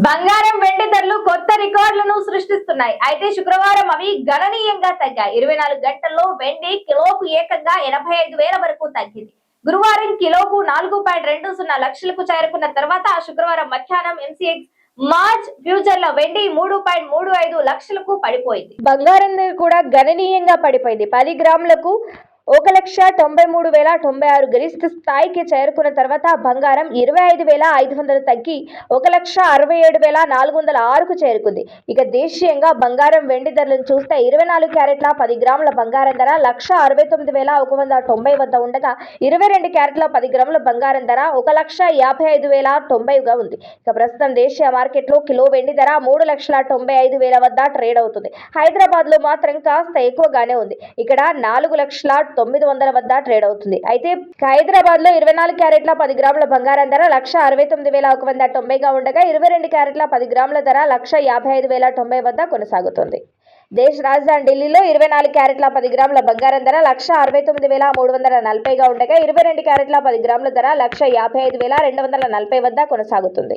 బంగారం వెండి ధరలు కొత్త రికార్డులను సృష్టిస్తున్నాయి. అయితే శుక్రవారం అవి గణనీయంగా తగ్గాయి. 24 గంటల్లో వెండి కిలోకు ఏకంగా 85,000 వరకు తగ్గింది. గురువారం కిలోకు 4.20 లక్షలకు చేరుకున్న తర్వాత శుక్రవారం మధ్యాహ్నం ఎంసీఎక్స్ మార్చ్ ఫ్యూచర్ల వెండి 3.35 లక్షలకు పడిపోయింది. బంగారం ధర కూడా గణనీయంగా పడిపోయింది. 10 గ్రాములకు 1,93,096 గరిష్ట స్థాయికి చేరుకున్న తర్వాత బంగారం 25,500 తగ్గి 1,67,406కు చేరుకుంది. ఇక దేశీయంగా బంగారం వెండి ధరలను చూస్తే 24 క్యారెట్ల 10 గ్రాముల బంగారం ధర 1,69,190 వద్ద ఉండగా 22 క్యారెట్ల 10 గ్రాముల బంగారం ధర 1,55,090గా ఉంది. ఇక ప్రస్తుతం దేశీయ మార్కెట్లో కిలో వెండి ధర 3,95,000 వద్ద ట్రేడ్ అవుతుంది. హైదరాబాద్ లో మాత్రం కాస్త ఎక్కువగానే ఉంది. ఇక్కడ 4,900 వద్ద ట్రేడ్ అవుతుంది. అయితే హైదరాబాద్ లో 24 క్యారెట్ల 10 గ్రాముల బంగారం ధర 1,69,190గా ఉండగా 22 క్యారెట్ల 10 గ్రాముల ధర 1,55,090 వద్ద కొనసాగుతుంది. దేశ రాజధాని ఢిల్లీలో 24 క్యారెట్ల 10 గ్రాముల బంగారం ధర 1,69,340గా ఉండగా 22 క్యారెట్ల 10 గ్రాముల ధర 1,55,240 వద్ద కొనసాగుతుంది.